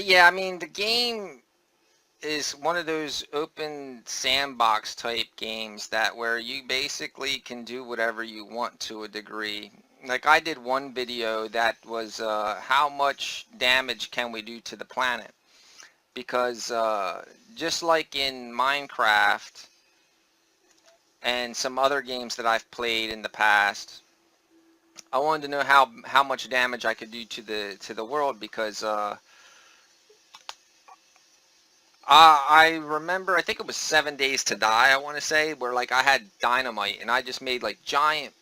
yeah, I mean, the game is one of those open sandbox type games that where you basically can do whatever you want to a degree. Like I did one video that was how much damage can we do to the planet? Because just like in Minecraft and some other games that I've played in the past, I wanted to know how much damage I could do to the world because I remember, I think it was 7 Days to Die, I want to say, where like I had dynamite and I just made like giant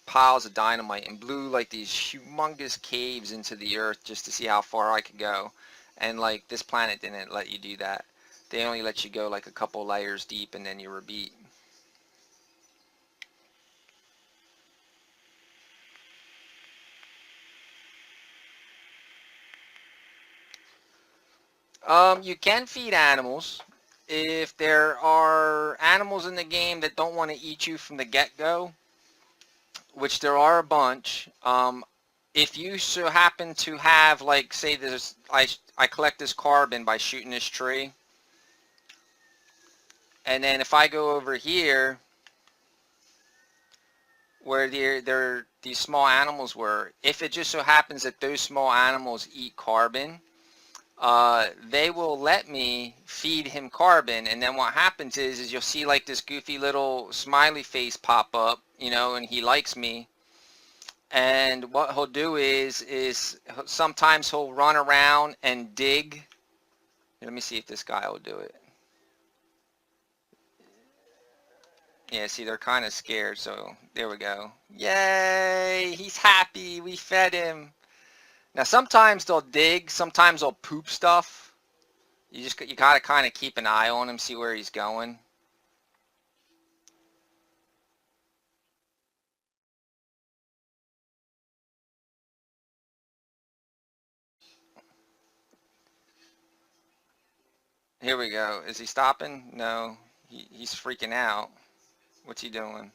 piles of dynamite and blew like these humongous caves into the earth just to see how far I could go. And like this planet didn't let you do that. They only let you go like a couple layers deep and then you were beat. You can feed animals. If there are animals in the game that don't want to eat you from the get-go, which there are a bunch, if you so happen to have, like, say there's, I collect this carbon by shooting this tree, and then if I go over here where these small animals were, if it just so happens that those small animals eat carbon, they will let me feed him carbon, and then what happens is you'll see like this goofy little smiley face pop up, you know, and he likes me. And what he'll do is sometimes he'll run around and dig. Let me see if this guy will do it. Yeah, see, they're kind of scared, so there we go. Yay! He's happy. We fed him. Now, sometimes they'll dig. Sometimes they'll poop stuff. You gotta kind of keep an eye on him, see where he's going. Here we go. Is he stopping? No. He's freaking out. What's he doing?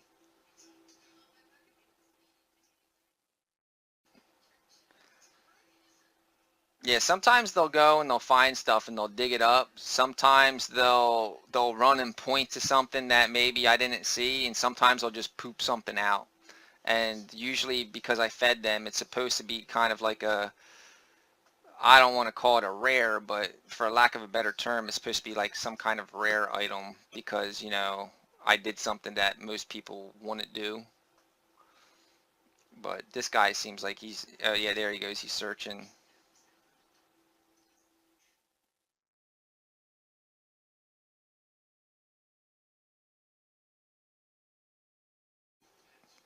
Yeah, sometimes they'll go and they'll find stuff and they'll dig it up. Sometimes they'll run and point to something that maybe I didn't see, and sometimes they'll just poop something out. And usually because I fed them, it's supposed to be kind of like a, I don't want to call it a rare, but for lack of a better term, it's supposed to be like some kind of rare item because, you know, I did something that most people wouldn't do. But this guy seems like he's, oh yeah, there he goes. He's searching.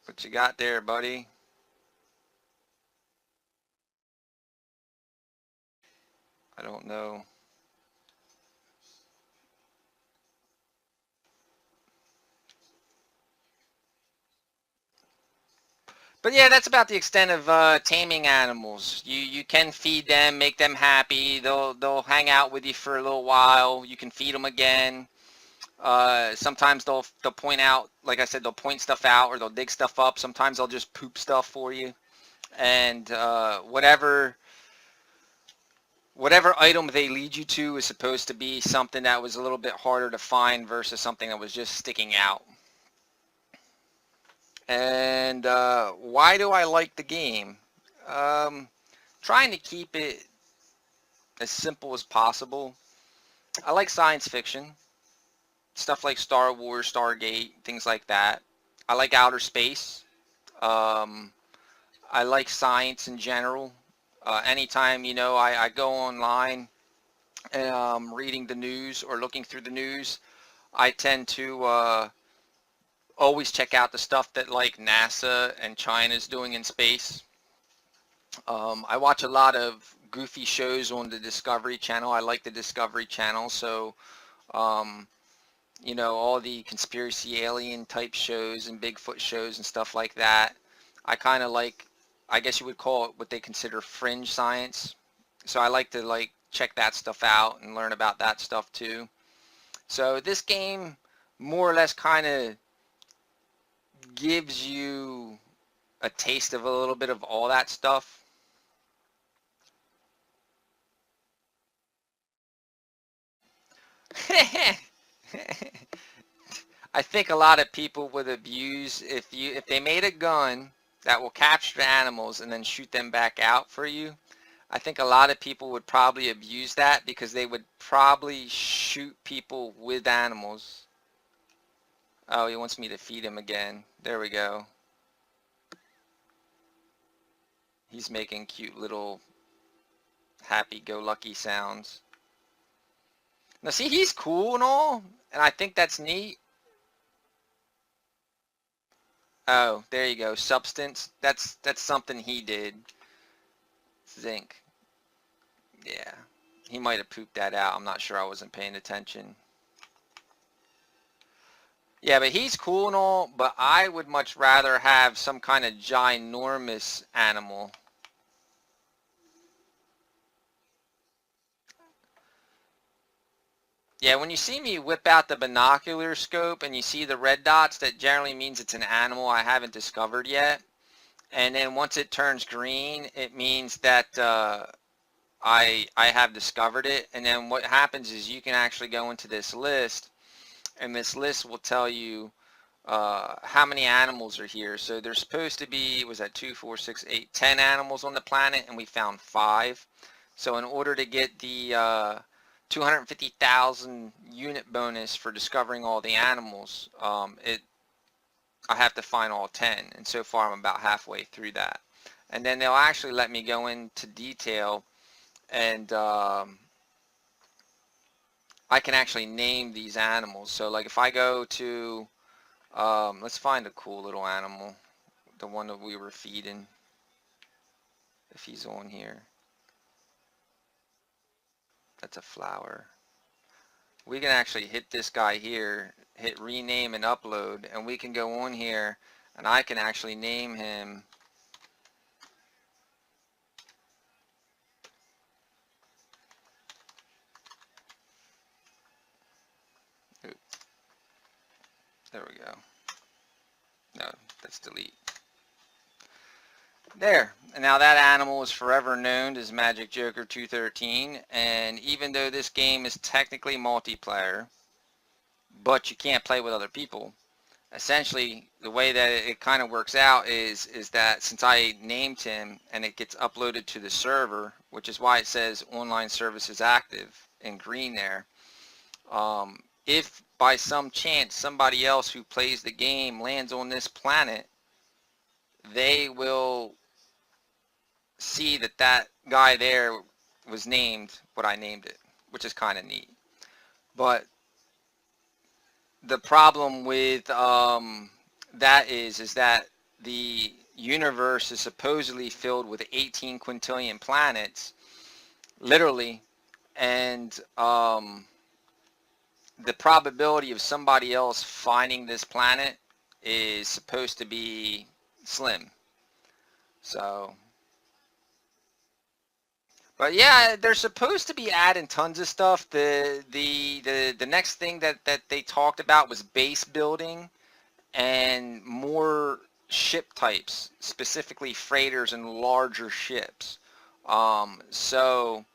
What you got there, buddy? I don't know. But yeah, that's about the extent of taming animals. You can feed them, make them happy. They'll hang out with you for a little while. You can feed them again. Sometimes they'll point out, like I said, they'll point stuff out or they'll dig stuff up. Sometimes they'll just poop stuff for you. And whatever item they lead you to is supposed to be something that was a little bit harder to find versus something that was just sticking out. And why do I like the game? Um, Trying to keep it as simple as possible. I like science fiction, stuff like Star Wars, Stargate, things like that. I like outer space. Um, I like science in general. Anytime, you know, I go online and reading the news or looking through the news, I tend to always check out the stuff that like NASA and China's doing in space. I watch a lot of goofy shows on the Discovery Channel. I like the Discovery Channel, so um, you know, all the conspiracy alien type shows and Bigfoot shows and stuff like that. I kind of like, I guess you would call it what they consider fringe science. So I like to like check that stuff out and learn about that stuff too. So this game more or less kind of gives you a taste of a little bit of all that stuff. I think a lot of people would abuse if they made a gun that will capture animals and then shoot them back out for you. I think a lot of people would probably abuse that because they would probably shoot people with animals. Oh, he wants me to feed him again. There we go. He's making cute little happy-go-lucky sounds. Now see, he's cool and all, and I think that's neat. Oh, there you go. Substance. That's something he did. Zinc. Yeah. He might have pooped that out. I'm not sure. I wasn't paying attention. Yeah, but he's cool and all, but I would much rather have some kind of ginormous animal. Yeah, when you see me whip out the binocular scope and you see the red dots, that generally means it's an animal I haven't discovered yet. And then once it turns green, it means that I have discovered it. And then what happens is you can actually go into this list, and this list will tell you how many animals are here. So there's supposed to be, was that 2, 4, 6, 8, 10 animals on the planet, and we found 5. So in order to get the 250,000 unit bonus for discovering all the animals, I have to find all 10, and so far I'm about halfway through that. And then they'll actually let me go into detail, and I can actually name these animals. So like if I go to, let's find a cool little animal, the one that we were feeding, if he's on here. That's a flower. We can actually hit this guy here, hit rename and upload, and we can go on here and I can actually name him there we go. No, that's delete. There. And now that animal is forever known as Magic Joker 213, and even though this game is technically multiplayer, but you can't play with other people, essentially the way that it kind of works out is that since I named him and it gets uploaded to the server, which is why it says online service is active in green there, if by some chance somebody else who plays the game lands on this planet, they will see that that guy there was named what I named it, which is kind of neat. But the problem with that is that the universe is supposedly filled with 18 quintillion planets, literally, and the probability of somebody else finding this planet is supposed to be slim. So, but yeah, they're supposed to be adding tons of stuff. The next thing that they talked about was base building and more ship types, specifically freighters and larger ships. So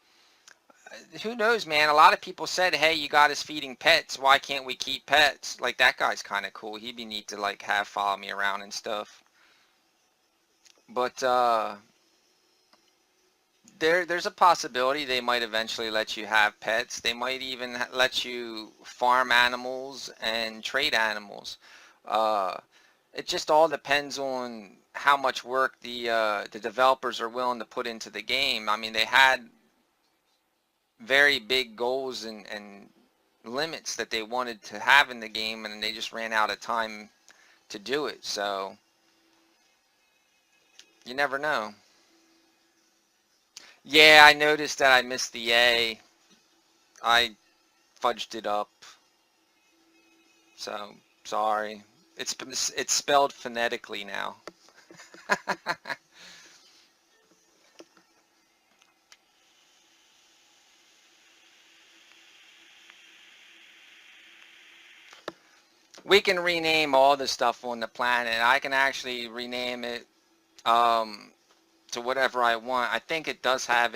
who knows, man? A lot of people said, hey, you got us feeding pets. Why can't we keep pets? Like, that guy's kind of cool. He'd be neat to, like, have follow me around and stuff. But, there's a possibility they might eventually let you have pets. They might even let you farm animals and trade animals. It just all depends on how much work the developers are willing to put into the game. I mean, they had very big goals and limits that they wanted to have in the game, and they just ran out of time to do it. So you never know. Yeah, I noticed that I missed the A. I fudged it up. So sorry. It's spelled phonetically now. We can rename all the stuff on the planet. I can actually rename it to whatever I want. I think it does have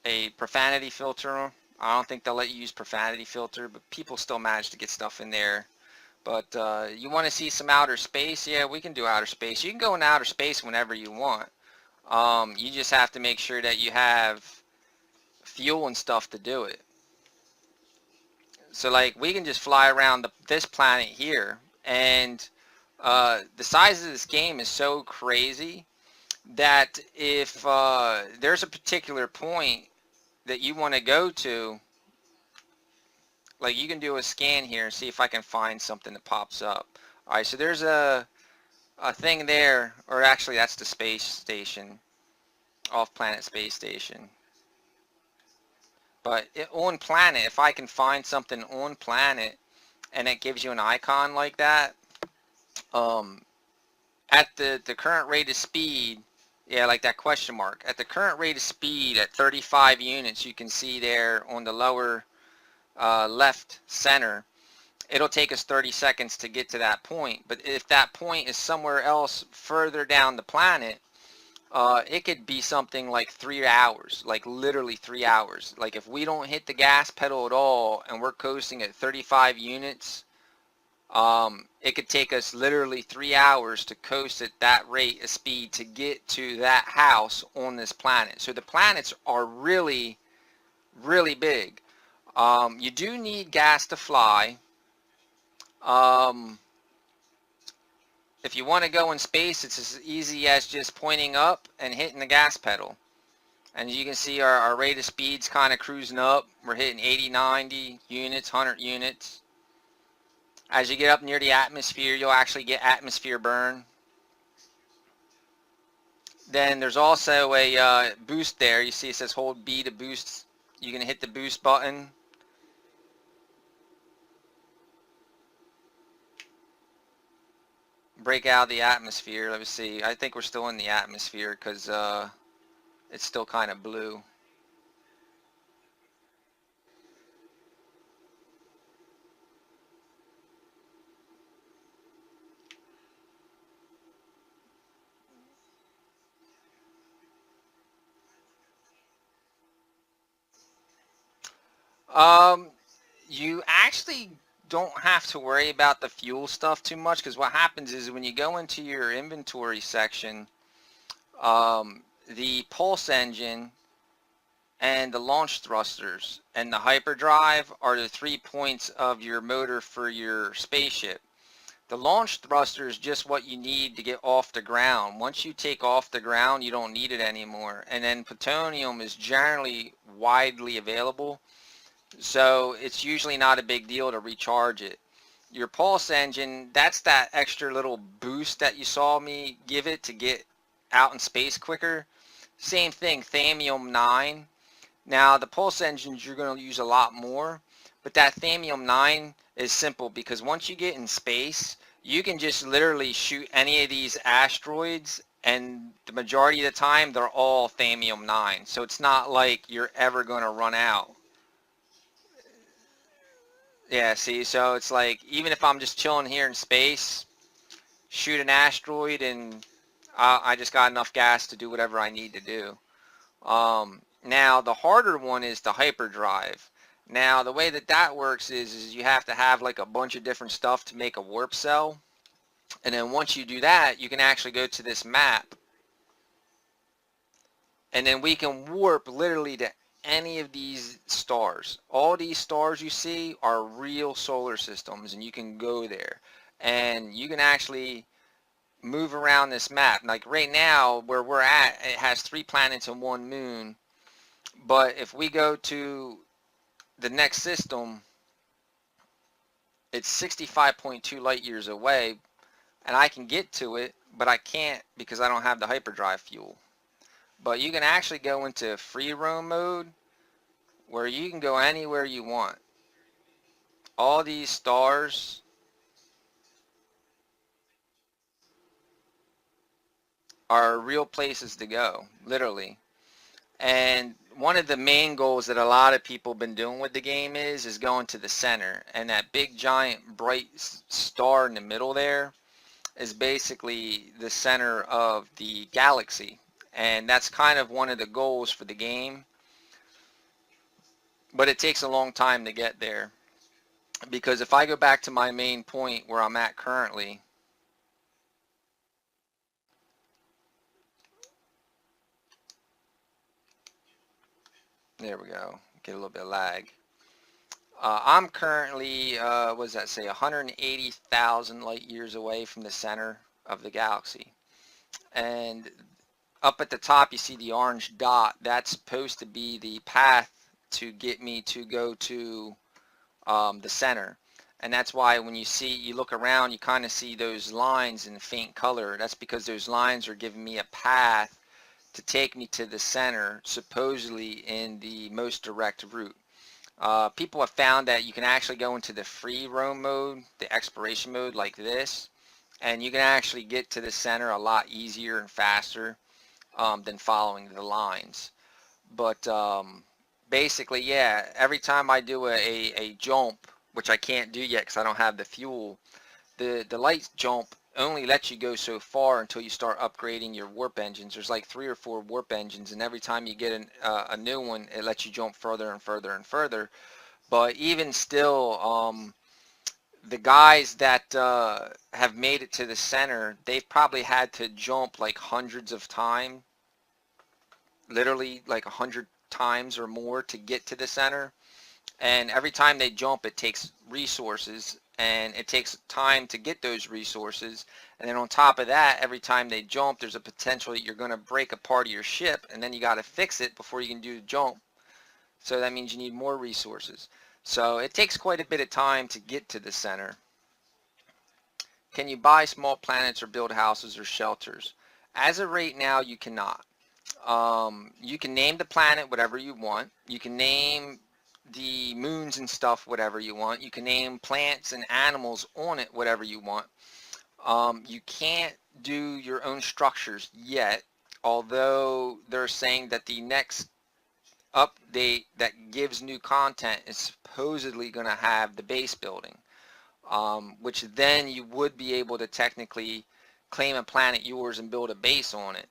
a profanity filter. I don't think they'll let you use profanity filter, but people still manage to get stuff in there. But you want to see some outer space? Yeah, we can do outer space. You can go in outer space whenever you want. You just have to make sure that you have fuel and stuff to do it. So like we can just fly around this planet here, and the size of this game is so crazy that if there's a particular point that you want to go to, like you can do a scan here and see if I can find something that pops up. Alright, so there's a thing there, or actually that's the space station, off-planet space station. But on planet, if I can find something on planet and it gives you an icon like that, at the current rate of speed, yeah, like that question mark, at the current rate of speed at 35 units, you can see there on the lower left center, it'll take us 30 seconds to get to that point. But if that point is somewhere else further down the planet, it could be something like 3 hours, like literally 3 hours. Like if we don't hit the gas pedal at all and we're coasting at 35 units, it could take us literally 3 hours to coast at that rate of speed to get to that house on this planet. So the planets are really, really big. You do need gas to fly. If you want to go in space, it's as easy as just pointing up and hitting the gas pedal. And you can see our rate of speed's kind of cruising up. We're hitting 80, 90 units, 100 units. As you get up near the atmosphere, you'll actually get atmosphere burn. Then there's also a boost there. You see it says hold B to boost. You can hit the boost button. Break out of the atmosphere. Let me see. I think we're still in the atmosphere because it's still kind of blue. You actually don't have to worry about the fuel stuff too much, because what happens is when you go into your inventory section, the pulse engine and the launch thrusters and the hyperdrive are the 3 points of your motor for your spaceship. The launch thruster is just what you need to get off the ground. Once you take off the ground, you don't need it anymore. And then plutonium is generally widely available, so it's usually not a big deal to recharge it. Your pulse engine, that's that extra little boost that you saw me give it to get out in space quicker. Same thing, Thamium 9. Now the pulse engines you're going to use a lot more, but that Thamium 9 is simple because once you get in space, you can just literally shoot any of these asteroids, and the majority of the time they're all Thamium 9. So it's not like you're ever going to run out. Yeah, see, so it's like even if I'm just chilling here in space, shoot an asteroid, and I just got enough gas to do whatever I need to do. Now the harder one is the hyperdrive. Now the way that that works is you have to have like a bunch of different stuff to make a warp cell, and then once you do that, you can actually go to this map, and then we can warp literally to any of these stars. All these stars you see are real solar systems, and you can go there and you can actually move around this map. Like right now where we're at, it has 3 planets and 1 moon, but if we go to the next system, it's 65.2 light years away, and I can get to it, but I can't because I don't have the hyperdrive fuel. But you can actually go into free roam mode where you can go anywhere you want. All these stars are real places to go, literally. And one of the main goals that a lot of people have been doing with the game is going to the center. And that big giant bright star in the middle there is basically the center of the galaxy. And that's kind of one of the goals for the game. but it takes a long time to get there. Because if I go back to my main point where I'm at currently, there we go, get a little bit of lag. I'm currently, what does that say, 180,000 light years away from the center of the galaxy. And up at the top, you see the orange dot. That's supposed to be the path to get me to go to the center. And that's why when you look around, you kind of see those lines in faint color. That's because those lines are giving me a path to take me to the center, supposedly in the most direct route. People have found that you can actually go into the free roam mode, the exploration mode like this, and you can actually get to the center a lot easier and faster than following the lines. But basically, yeah, every time I do a jump, which I can't do yet because I don't have the fuel, the light jump only lets you go so far until you start upgrading your warp engines. There's like 3 or 4 warp engines, and every time you get a new one, it lets you jump further and further and further. But even still, the guys that have made it to the center, they've probably had to jump like hundreds of times, literally like 100 times or more to get to the center. And every time they jump, it takes resources, and it takes time to get those resources. And then on top of that, every time they jump, there's a potential that you're going to break a part of your ship, and then you got to fix it before you can do the jump. So that means you need more resources. So it takes quite a bit of time to get to the center. Can you buy small planets or build houses or shelters? As of right now, you cannot. You can name the planet whatever you want. You can name the moons and stuff whatever you want. You can name plants and animals on it whatever you want. You can't do your own structures yet, although they're saying that the next update that gives new content is supposedly going to have the base building, which then you would be able to technically claim a planet yours and build a base on it,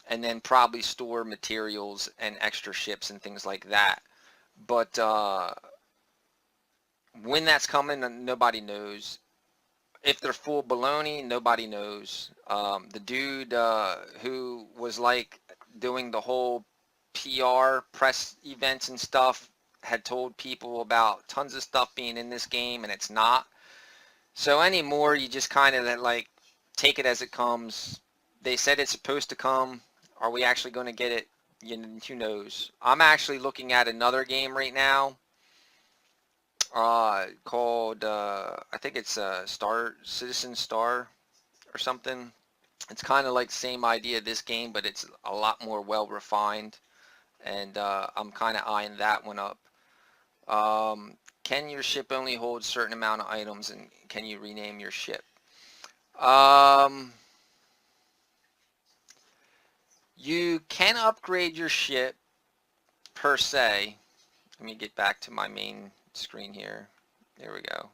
and then probably store materials and extra ships and things like that. But when that's coming, nobody knows. If they're full baloney, nobody knows. The dude who was like doing the whole PR press events and stuff had told people about tons of stuff being in this game, and it's not. So anymore, you just kind of like take it as it comes. They said it's supposed to come. Are we actually going to get it? Who knows? I'm actually looking at another game right now called, I think it's Citizen Star or something. It's kind of like the same idea of this game, but it's a lot more well refined, and I'm kind of eyeing that one up. Can your ship only hold a certain amount of items, and can you rename your ship? You can upgrade your ship per se. Let me get back to my main screen here. There we go.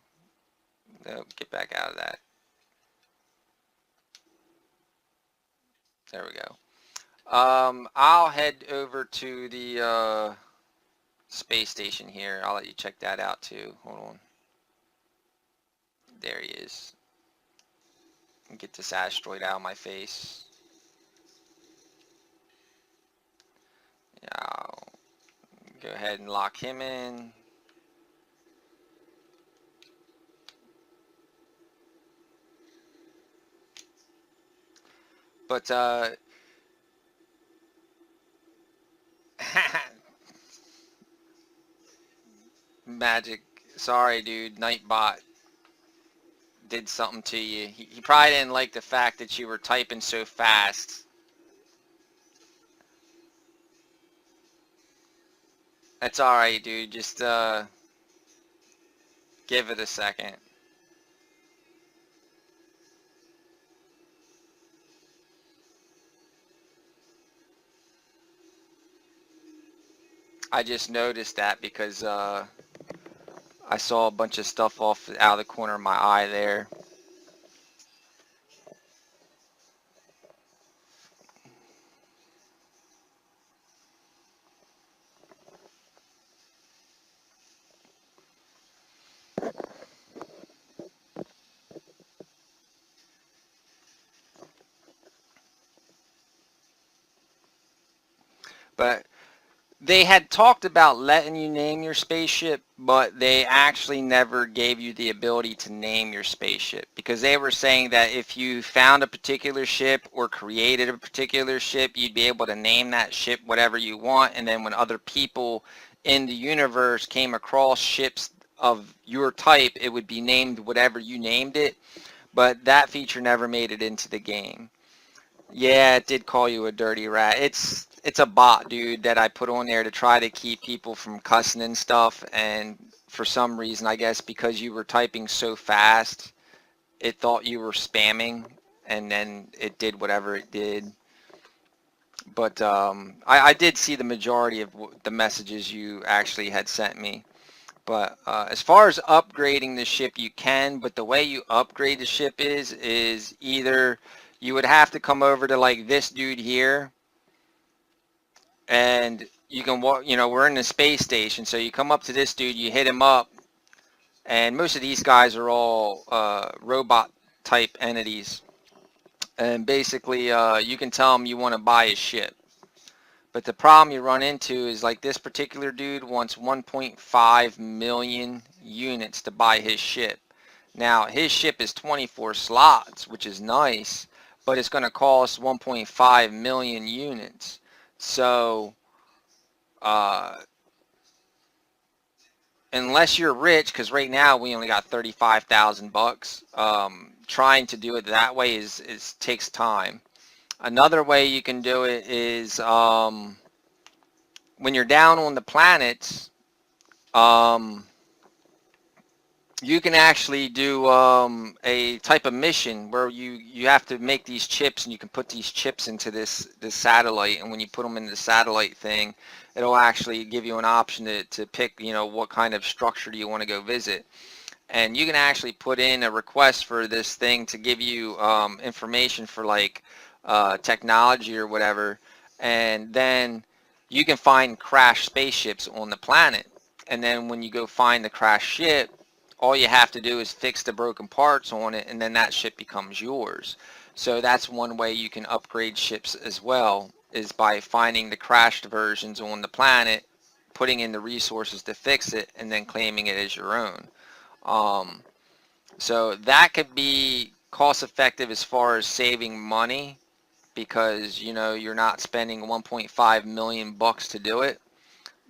Nope, get back out of that. There we go. I'll head over to the space station here. I'll let you check that out too. Hold on. There he is. Get this asteroid out of my face. I'll go ahead and lock him in. But Magic, sorry dude, Nightbot did something to you. He probably didn't like the fact that you were typing so fast. That's alright dude, just give it a second. I just noticed that because I saw a bunch of stuff off out of the corner of my eye there. But they had talked about letting you name your spaceship, but they actually never gave you the ability to name your spaceship, because they were saying that if you found a particular ship or created a particular ship, you'd be able to name that ship whatever you want, and then when other people in the universe came across ships of your type, it would be named whatever you named it, but that feature never made it into the game. Yeah, it did call you a dirty rat. It's a bot, dude, that I put on there to try to keep people from cussing and stuff. And for some reason, I guess because you were typing so fast, it thought you were spamming, and then it did whatever it did. But I did see the majority of the messages you actually had sent me. But as far as upgrading the ship, you can, but the way you upgrade the ship is either you would have to come over to like this dude here, and you can walk, we're in the space station, so you come up to this dude, you hit him up, and most of these guys are all robot type entities, and basically you can tell them you want to buy a ship. But the problem you run into is like this particular dude wants 1.5 million units to buy his ship. Now his ship is 24 slots, which is nice, but it's going to cost 1.5 million units. So uh, unless you're rich, because right now we only got 35,000 bucks, trying to do it that way is takes time. Another way you can do it is when you're down on the planets, um, you can actually do a type of mission where you have to make these chips, and you can put these chips into this satellite, and when you put them in the satellite thing, it'll actually give you an option to pick, what kind of structure do you want to go visit. And you can actually put in a request for this thing to give you information for like technology or whatever, and then you can find crashed spaceships on the planet. And then when you go find the crashed ship, all you have to do is fix the broken parts on it, and then that ship becomes yours. So that's one way you can upgrade ships as well, is by finding the crashed versions on the planet, putting in the resources to fix it, and then claiming it as your own. Um, so that could be cost effective as far as saving money, because you're not spending 1.5 million bucks to do it,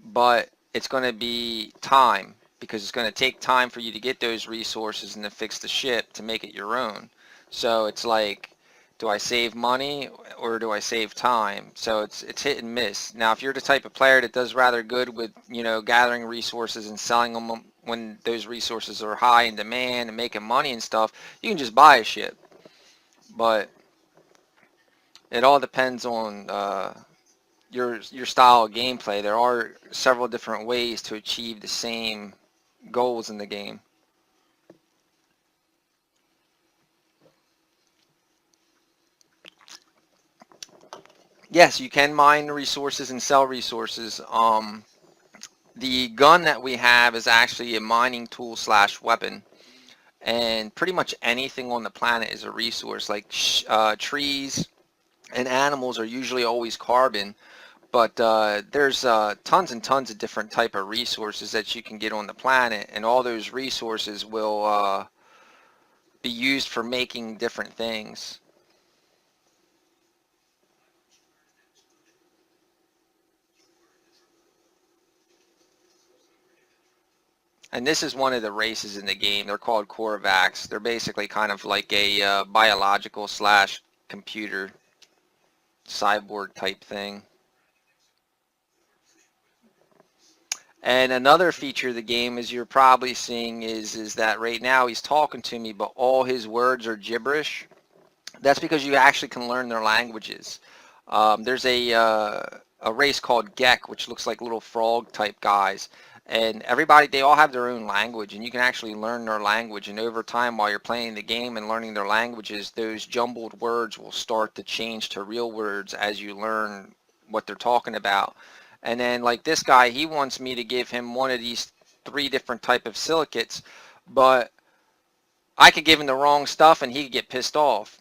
but it's going to be time, because it's going to take time for you to get those resources and to fix the ship to make it your own. So it's like, do I save money or do I save time? So it's hit and miss. Now, if you're the type of player that does rather good with, gathering resources and selling them when those resources are high in demand and making money and stuff, you can just buy a ship. But it all depends on your style of gameplay. There are several different ways to achieve the same goals in the game. Yes, you can mine resources and sell resources. The gun that we have is actually a mining tool slash weapon, and pretty much anything on the planet is a resource. Like trees and animals are usually always carbon, but there's tons and tons of different type of resources that you can get on the planet, and all those resources will be used for making different things. And this is one of the races in the game. They're called Korvax. They're basically kind of like a biological slash computer cyborg type thing. And another feature of the game, as you're probably seeing, is that right now he's talking to me, but all his words are gibberish. That's because you actually can learn their languages. There's a race called Gek, which looks like little frog type guys, and everybody, they all have their own language, and you can actually learn their language. And over time, while you're playing the game and learning their languages, those jumbled words will start to change to real words as you learn what they're talking about. And then like this guy, he wants me to give him one of these three different type of silicates, but I could give him the wrong stuff and he could get pissed off.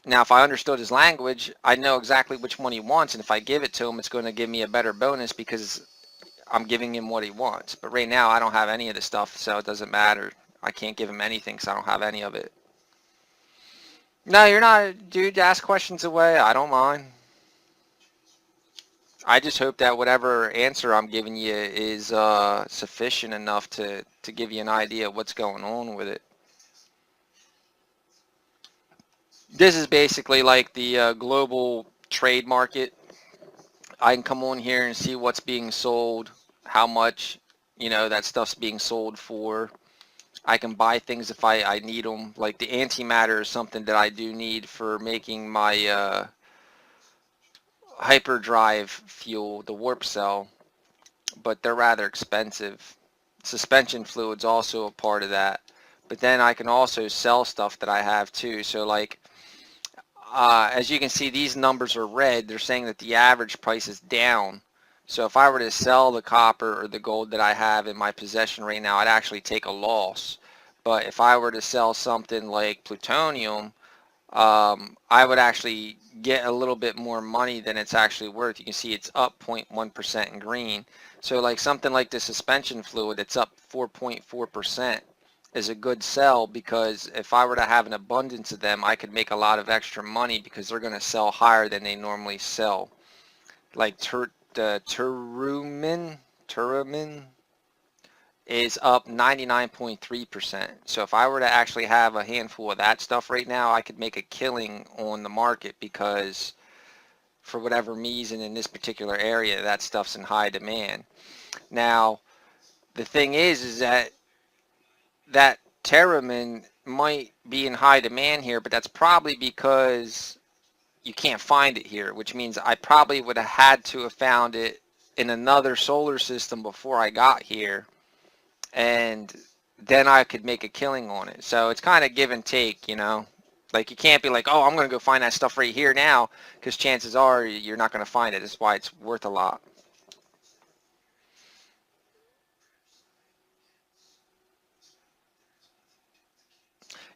Now, if I understood his language, I know exactly which one he wants, and if I give it to him, it's going to give me a better bonus because I'm giving him what he wants. But right now, I don't have any of the stuff, so it doesn't matter. I can't give him anything because I don't have any of it. No, you're not, dude. Ask questions away. I don't mind. I just hope that whatever answer I'm giving you is sufficient enough to give you an idea of what's going on with it. This is basically like the global trade market. I can come on here and see what's being sold, how much, that stuff's being sold for. I can buy things if I need them. Like the antimatter is something that I do need for making my hyperdrive fuel, the warp cell, but they're rather expensive. Suspension fluid's also a part of that. But then I can also sell stuff that I have too. So like, as you can see, these numbers are red. They're saying that the average price is down. So if I were to sell the copper or the gold that I have in my possession right now, I'd actually take a loss. But if I were to sell something like plutonium, I would actually get a little bit more money than it's actually worth. You can see it's up 0.1% in green. So like something like the suspension fluid, it's up 4.4% is a good sell because if I were to have an abundance of them, I could make a lot of extra money because they're going to sell higher than they normally sell. Like the Turumin is up 99.3%. So if I were to actually have a handful of that stuff right now, I could make a killing on the market because for whatever reason in this particular area, that stuff's in high demand. Now, the thing is that Terramin might be in high demand here, but that's probably because you can't find it here, which means I probably would have had to have found it in another solar system before I got here. And then I could make a killing on it. So it's kind of give and take. Like you can't be like, oh, I'm going to go find that stuff right here now, because chances are you're not going to find it. That's why it's worth a lot.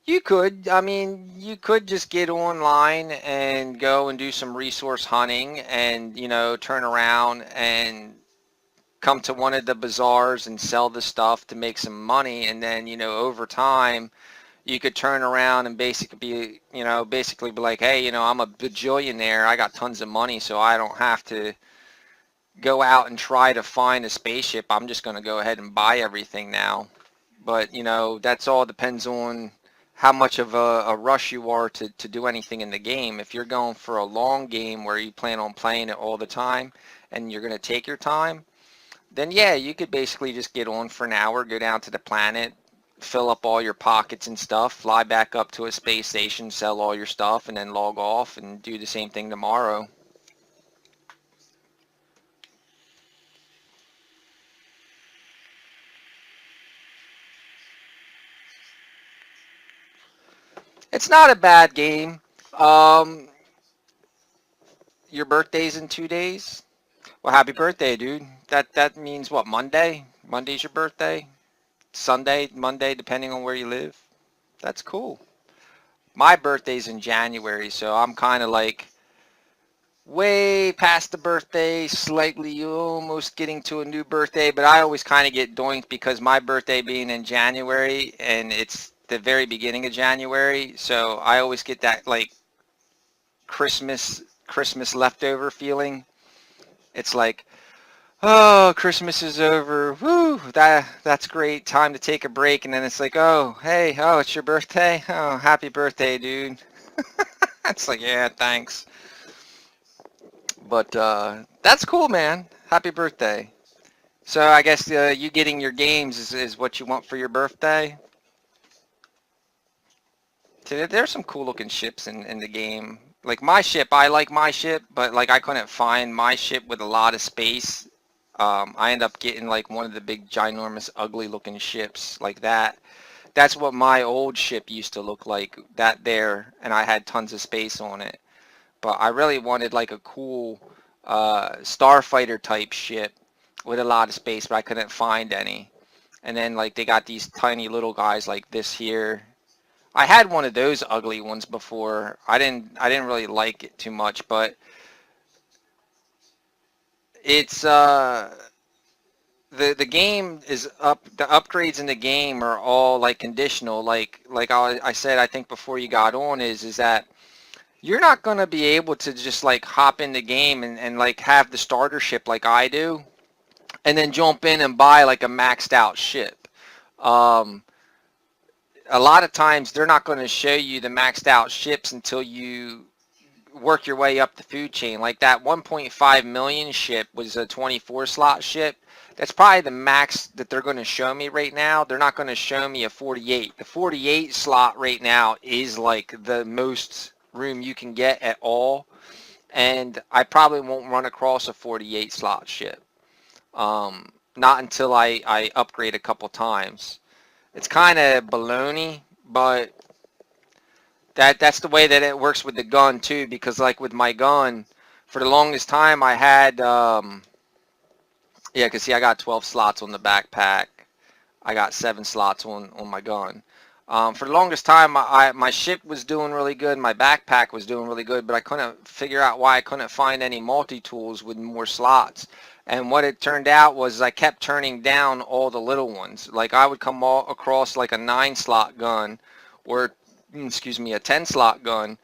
I mean, you could just get online and go and do some resource hunting and, turn around and come to one of the bazaars and sell the stuff to make some money. And then, over time, you could turn around and basically be like, hey, I'm a bajillionaire. I got tons of money, so I don't have to go out and try to find a spaceship. I'm just going to go ahead and buy everything now. But, that's all depends on how much of a rush you are to do anything in the game. If you're going for a long game where you plan on playing it all the time and you're going to take your time, then yeah, you could basically just get on for an hour, go down to the planet, fill up all your pockets and stuff, fly back up to a space station, sell all your stuff, and then log off and do the same thing tomorrow. It's not a bad game. Um, your birthday's in 2 days. Well, happy birthday, dude. That means what? Monday? Monday's your birthday? Sunday, Monday, depending on where you live. That's cool. My birthday's in January, so I'm kind of like way past the birthday, slightly almost getting to a new birthday, but I always kind of get doinked because my birthday being in January and it's the very beginning of January, so I always get that like Christmas leftover feeling. It's like, oh, Christmas is over. Woo, that's great. Time to take a break, and then it's like, oh, hey, oh, it's your birthday. Oh, happy birthday, dude. It's like, yeah, thanks. But that's cool, man. Happy birthday. So I guess you getting your games is what you want for your birthday. So there's some cool looking ships in the game. Like my ship, I like my ship, but like I couldn't find my ship with a lot of space. I end up getting like one of the big ginormous ugly looking ships like that. That's what my old ship used to look like, that there, and I had tons of space on it. But I really wanted like a cool starfighter type ship with a lot of space, but I couldn't find any. And then like they got these tiny little guys like this here. I had one of those ugly ones before. I didn't really like it too much, but it's the game is up. The upgrades in the game are all like conditional. Like I said, I think before you got on is that you're not gonna be able to just like hop in the game and like have the starter ship like I do, and then jump in and buy like a maxed out ship. Um, a lot of times they're not going to show you the maxed out ships until you work your way up the food chain. Like that 1.5 million ship was a 24 slot ship. That's probably the max that they're going to show me right now. They're not going to show me a 48. The 48 slot right now is like the most room you can get at all. And I probably won't run across a 48 slot ship. Not until I upgrade a couple times. It's kind of baloney, but that's the way that it works with the gun too. Because like with my gun, for the longest time I had yeah, because see I got 12 slots on the backpack. I got 7 slots on my gun. For the longest time, my ship was doing really good. My backpack was doing really good, but I couldn't figure out why I couldn't find any multi-tools with more slots. And what it turned out was I kept turning down all the little ones. Like I would come all across like a 9-slot gun or, excuse me, a 10-slot gun,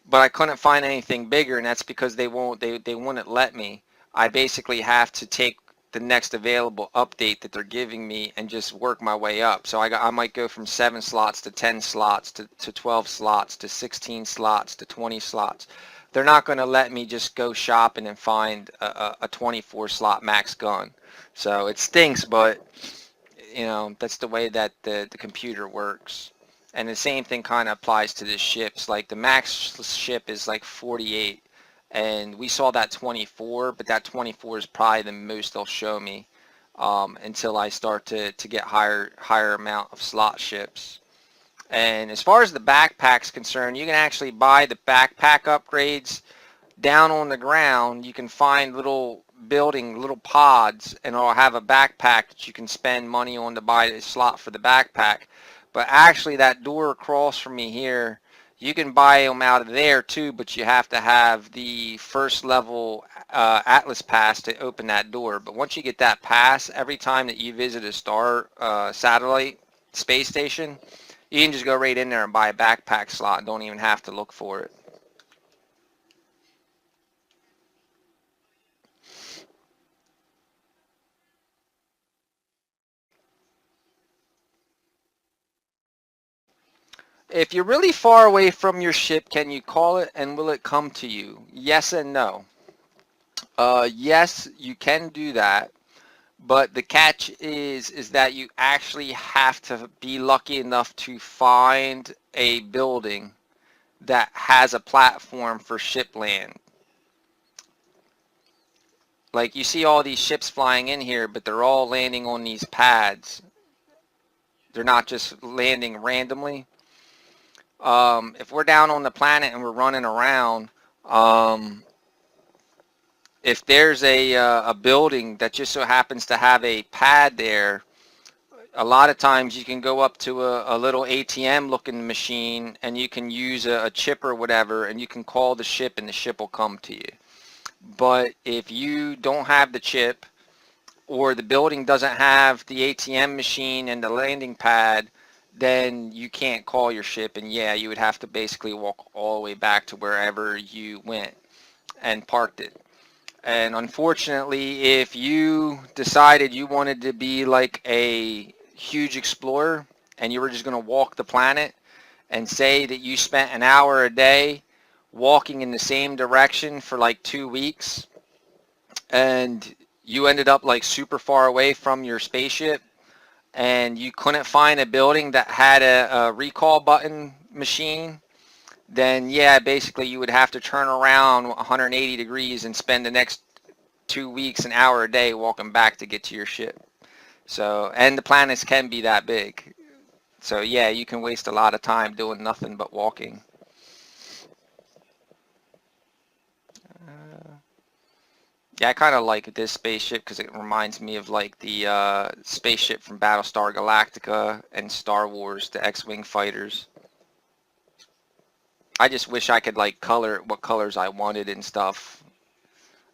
but I couldn't find anything bigger, and that's because they wouldn't let me. I basically have to take the next available update that they're giving me and just work my way up. So I might go from 7 slots to 10 slots to 12 slots to 16 slots to 20 slots. They're not going to let me just go shopping and find a 24 slot max gun. So it stinks, but you know, that's the way that the computer works. And the same thing kind of applies to the ships. Like the max ship is like 48, and we saw that 24, but that 24 is probably the most they'll show me until I start to get higher amount of slot ships. And as far as the backpack's concerned, you can actually buy the backpack upgrades down on the ground. You can find little pods, and it'll have a backpack that you can spend money on to buy a slot for the backpack. But actually that door across from me here, you can buy them out of there too, but you have to have the first level Atlas pass to open that door. But once you get that pass, every time that you visit a star satellite space station, you can just go right in there and buy a backpack slot and don't even have to look for it. If you're really far away from your ship, can you call it and will it come to you? Yes and no. Yes, you can do that, but the catch is that you actually have to be lucky enough to find a building that has a platform for ship land. Like you see all these ships flying in here, but they're all landing on these pads. They're not just landing randomly. If we're down on the planet and we're running around, um, if there's a building that just so happens to have a pad there, a lot of times you can go up to a little ATM looking machine and you can use a chip or whatever, and you can call the ship and the ship will come to you. But if you don't have the chip, or the building doesn't have the ATM machine and the landing pad, then you can't call your ship, and yeah, you would have to basically walk all the way back to wherever you went and parked it. And unfortunately, if you decided you wanted to be like a huge explorer and you were just going to walk the planet, and say that you spent an hour a day walking in the same direction for like 2 weeks, and you ended up like super far away from your spaceship, and you couldn't find a building that had a recall button machine, then yeah, basically you would have to turn around 180 degrees and spend the next 2 weeks, an hour a day walking back to get to your ship. So, and the planets can be that big. So yeah, you can waste a lot of time doing nothing but walking. Yeah, I kind of like this spaceship because it reminds me of like the spaceship from Battlestar Galactica and Star Wars, the X-Wing fighters. I just wish I could like color it what colors I wanted and stuff.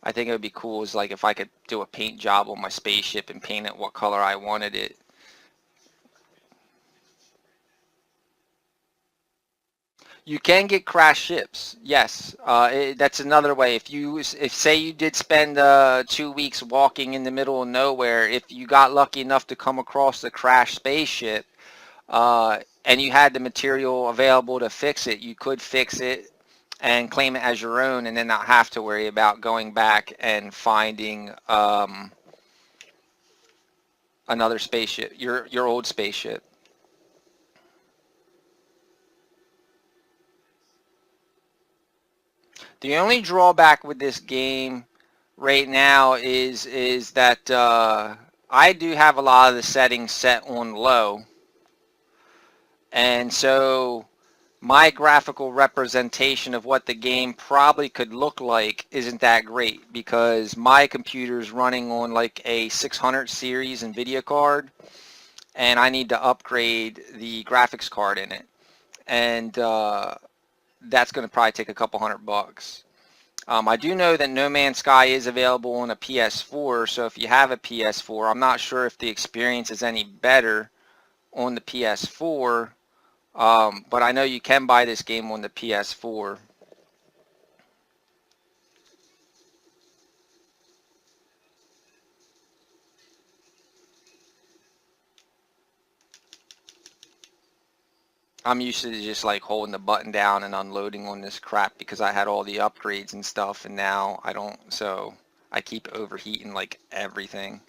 I think it would be cool is like if I could do a paint job on my spaceship and paint it what color I wanted it. You can get crash ships. Yes, that's another way. If say you did spend 2 weeks walking in the middle of nowhere, if you got lucky enough to come across the crashed spaceship, and you had the material available to fix it, you could fix it and claim it as your own, and then not have to worry about going back and finding another spaceship, your old spaceship. The only drawback with this game right now is that I do have a lot of the settings set on low, and so my graphical representation of what the game probably could look like isn't that great because my computer is running on like a 600 series NVIDIA card, and I need to upgrade the graphics card in it, and that's going to probably take a couple $100. I do know that No Man's Sky is available on a PS4, so if you have a PS4, I'm not sure if the experience is any better on the PS4, but I know you can buy this game on the PS4. I'm used to just like holding the button down and unloading on this crap because I had all the upgrades and stuff, and now I don't, so I keep overheating like everything.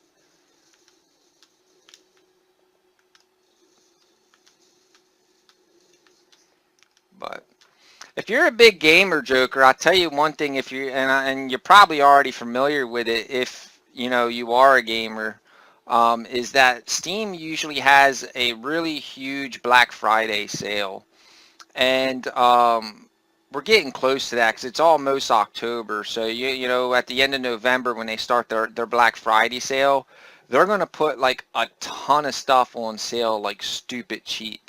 But if you're a big gamer, Joker, I'll tell you one thing. If you and you're probably already familiar with it, if you know you are a gamer, is that Steam usually has a really huge Black Friday sale, and we're getting close to that because it's almost October. So you know at the end of November when they start their Black Friday sale, they're gonna put like a ton of stuff on sale like stupid cheap.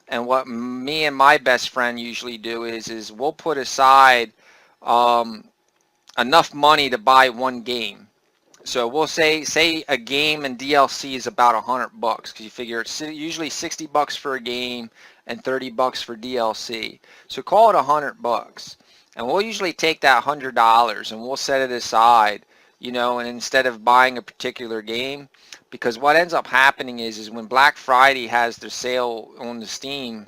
And what me and my best friend usually do is we'll put aside um, enough money to buy one game. So we'll say a game and DLC is about $100 because you figure it's usually $60 for a game and $30 for DLC. So call it $100, and we'll usually take that $100 and we'll set it aside, you know, and instead of buying a particular game, because what ends up happening is when Black Friday has their sale on the Steam,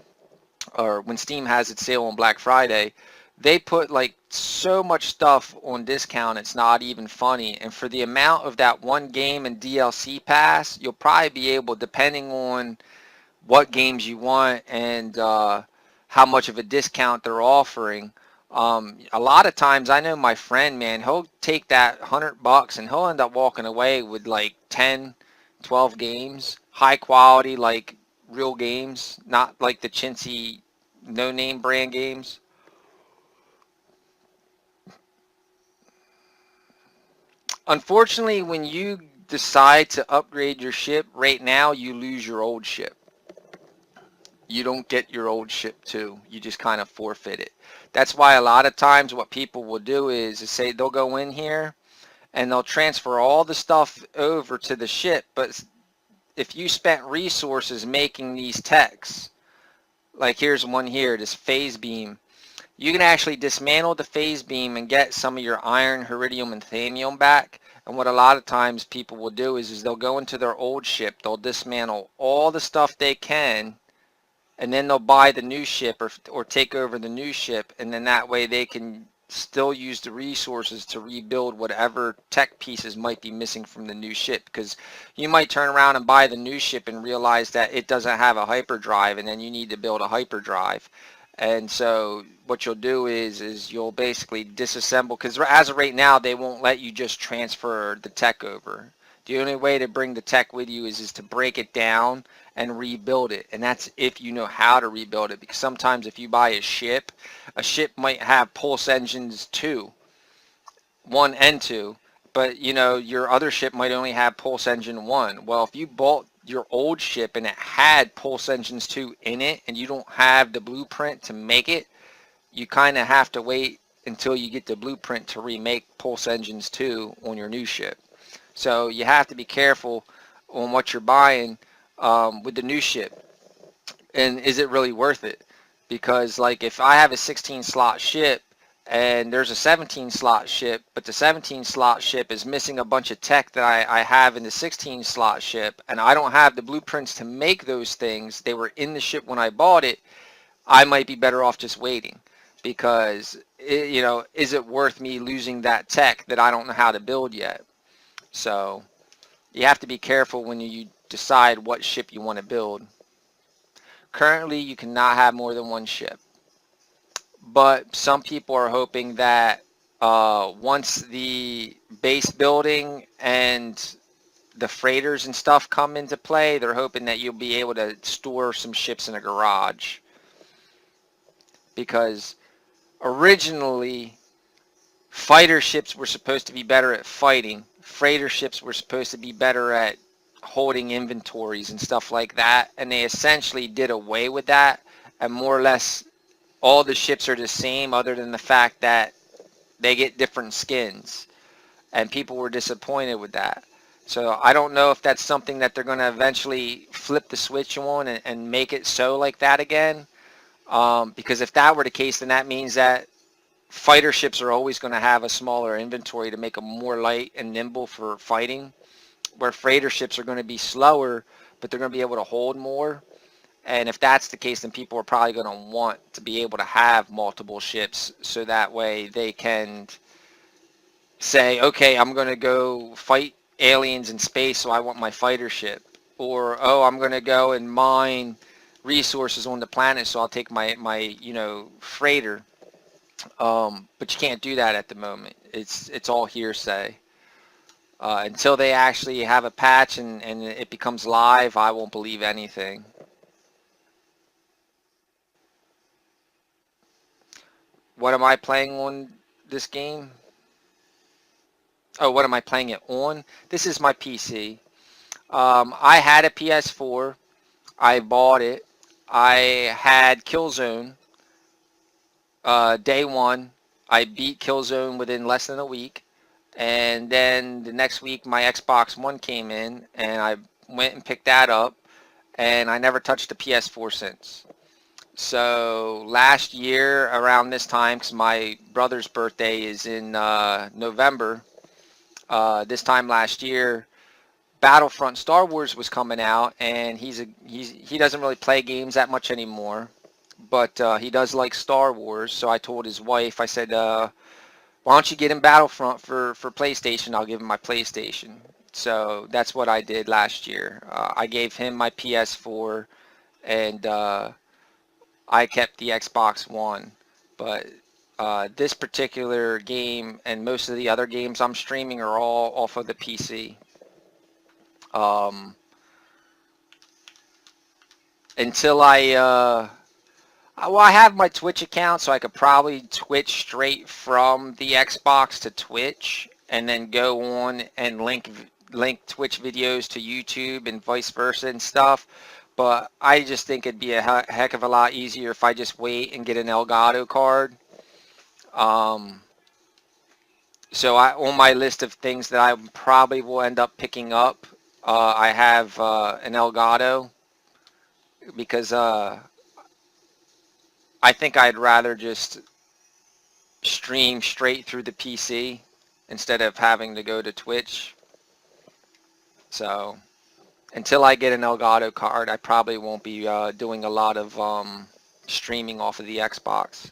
or when Steam has its sale on Black Friday, they put like so much stuff on discount it's not even funny. And for the amount of that one game and DLC pass, you'll probably be able, depending on what games you want and how much of a discount they're offering. A lot of times I know my friend, man, he'll take that $100 and he'll end up walking away with like 10, 12 games, high quality, like real games, not like the chintzy no name brand games. Unfortunately, when you decide to upgrade your ship right now, you lose your old ship. You don't get your old ship too. You just kind of forfeit it. That's why a lot of times what people will do is say they'll go in here and they'll transfer all the stuff over to the ship. But if you spent resources making these techs, like here's one here, this phase beam, you can actually dismantle the phase beam and get some of your iron, iridium, and thamium back. And what a lot of times people will do is they'll go into their old ship, they'll dismantle all the stuff they can, and then they'll buy the new ship or take over the new ship, and then that way they can still use the resources to rebuild whatever tech pieces might be missing from the new ship, because you might turn around and buy the new ship and realize that it doesn't have a hyperdrive, and then you need to build a hyperdrive. And so what you'll do is you'll basically disassemble, because as of right now they won't let you just transfer the tech over. The only way to bring the tech with you is to break it down and rebuild it, and that's if you know how to rebuild it, because sometimes if you buy a ship might have pulse engines 1 and 2, but you know your other ship might only have pulse engine 1. Well, if you bought your old ship and it had pulse engines 2 in it and you don't have the blueprint to make it, you kind of have to wait until you get the blueprint to remake Pulse Engines 2 on your new ship. So you have to be careful on what you're buying with the new ship, and is it really worth it? Because like if I have a 16 slot ship and there's a 17 slot ship, but the 17 slot ship is missing a bunch of tech that I have in the 16 slot ship, and I don't have the blueprints to make those things, they were in the ship when I bought it, I might be better off just waiting. Because is it worth me losing that tech that I don't know how to build yet? So you have to be careful when you decide what ship you want to build. Currently, you cannot have more than one ship, but some people are hoping that once the base building and the freighters and stuff come into play, they're hoping that you'll be able to store some ships in a garage. Because originally, fighter ships were supposed to be better at fighting. Freighter ships were supposed to be better at holding inventories and stuff like that. And they essentially did away with that. And more or less all the ships are the same other than the fact that they get different skins. And people were disappointed with that. So I don't know if that's something that they're going to eventually flip the switch on and make it so like that again. Because if that were the case, then that means that fighter ships are always going to have a smaller inventory to make them more light and nimble for fighting, where freighter ships are going to be slower, but they're going to be able to hold more. And if that's the case, then people are probably going to want to be able to have multiple ships so that way they can say, okay, I'm going to go fight aliens in space, so I want my fighter ship. Or, oh, I'm going to go and mine resources on the planet, so I'll take my freighter. But you can't do that at the moment. It's all hearsay. Until they actually have a patch and it becomes live, I won't believe anything. What am I playing on this game? Oh, what am I playing it on? This is my PC. I had a PS4. I bought it. I had Killzone day one. I beat Killzone within less than a week. And then the next week, my Xbox One came in, and I went and picked that up, and I never touched the PS4 since. So last year, around this time, because my brother's birthday is in November, this time last year, Battlefront Star Wars was coming out, and he doesn't really play games that much anymore, but he does like Star Wars. So I told his wife, I said, why don't you get him Battlefront for PlayStation? I'll give him my PlayStation. So that's what I did last year. I gave him my PS4, and I kept the Xbox One. But this particular game and most of the other games I'm streaming are all off of the PC. Um, until well, I have my Twitch account, so I could probably Twitch straight from the Xbox to Twitch, and then go on and link Twitch videos to YouTube and vice versa and stuff. But I just think it'd be a heck of a lot easier if I just wait and get an Elgato card. Um, so on my list of things that I probably will end up picking up, I have an Elgato because I think I'd rather just stream straight through the PC instead of having to go to Twitch. So until I get an Elgato card, I probably won't be doing a lot of streaming off of the Xbox.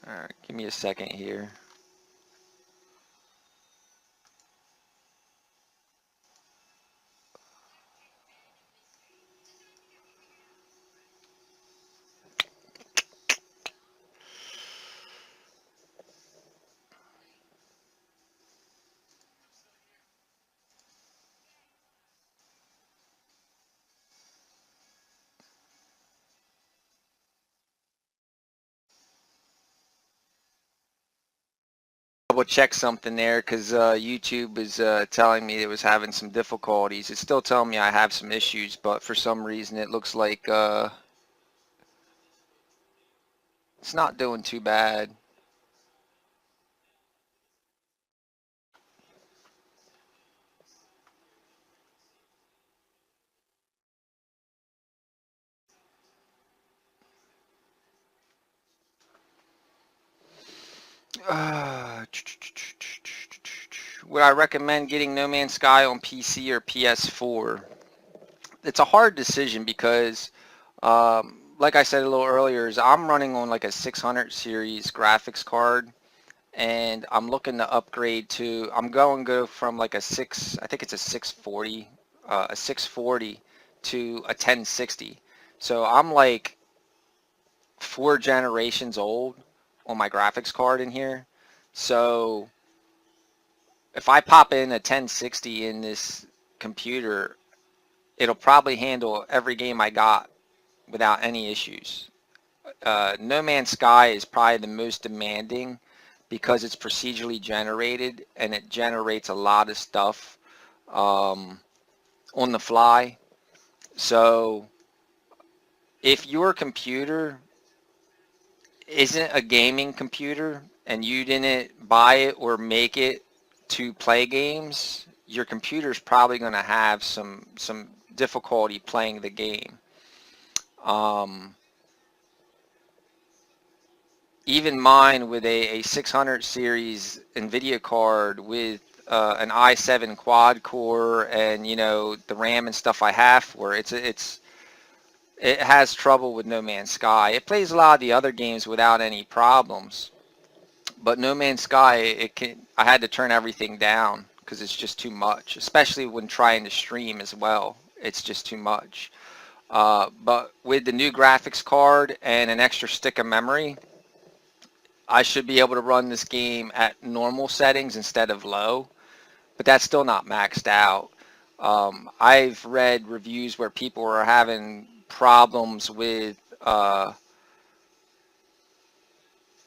All right, give me a second here. double check something there because YouTube is telling me it was having some difficulties. It's still telling me I have some issues, but for some reason it looks like it's not doing too bad. Would I recommend getting No Man's Sky on PC or PS4? It's a hard decision because, like I said a little earlier, is I'm running on like a 600 series graphics card, and I'm looking to upgrade to. I'm going to go from like I think it's a 640 to a 1060. So I'm like 4 generations old on my graphics card in here. So if I pop in a 1060 in this computer, it'll probably handle every game I got without any issues. No Man's Sky is probably the most demanding because it's procedurally generated and it generates a lot of stuff on the fly. So if your computer isn't a gaming computer and you didn't buy it or make it to play games, your computer's probably going to have some difficulty playing the game. Even mine with a 600 series NVIDIA card with an i7 quad core and the RAM and stuff I have for it, it has trouble with No Man's Sky. It plays a lot of the other games without any problems, but No Man's Sky, I had to turn everything down because it's just too much, especially when trying to stream as well. It's just too much. But with the new graphics card and an extra stick of memory, I should be able to run this game at normal settings instead of low, but that's still not maxed out. I've read reviews where people are having problems with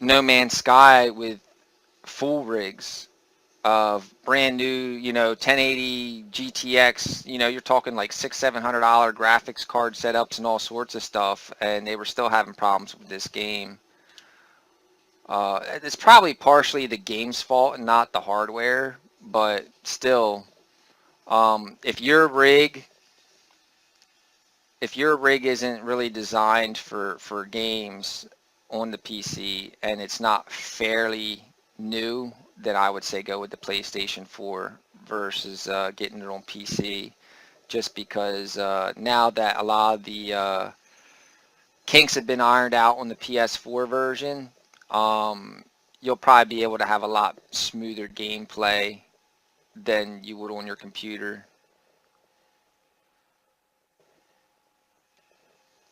No Man's Sky with full rigs of brand new, 1080 GTX, you're talking like $600-700 graphics card setups and all sorts of stuff, and they were still having problems with this game. It's probably partially the game's fault and not the hardware, but still, if your rig isn't really designed for games on the PC and it's not fairly new, then I would say go with the PlayStation 4 versus getting it on PC. Just because now that a lot of the kinks have been ironed out on the PS4 version, you'll probably be able to have a lot smoother gameplay than you would on your computer.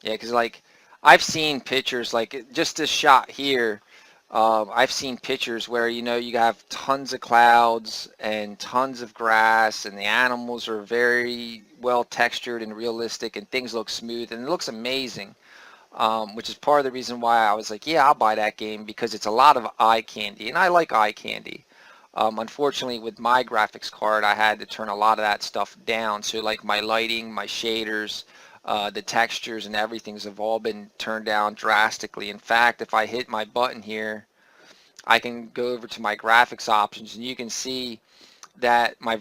Yeah, because like I've seen pictures like just this shot here. I've seen pictures where you have tons of clouds and tons of grass, and the animals are very well textured and realistic, and things look smooth, and it looks amazing. Which is part of the reason why I was like, yeah, I'll buy that game because it's a lot of eye candy, and I like eye candy. Unfortunately, with my graphics card, I had to turn a lot of that stuff down. So like my lighting, my shaders, the textures and everything's have all been turned down drastically. In fact, if I hit my button here, I can go over to my graphics options and you can see that my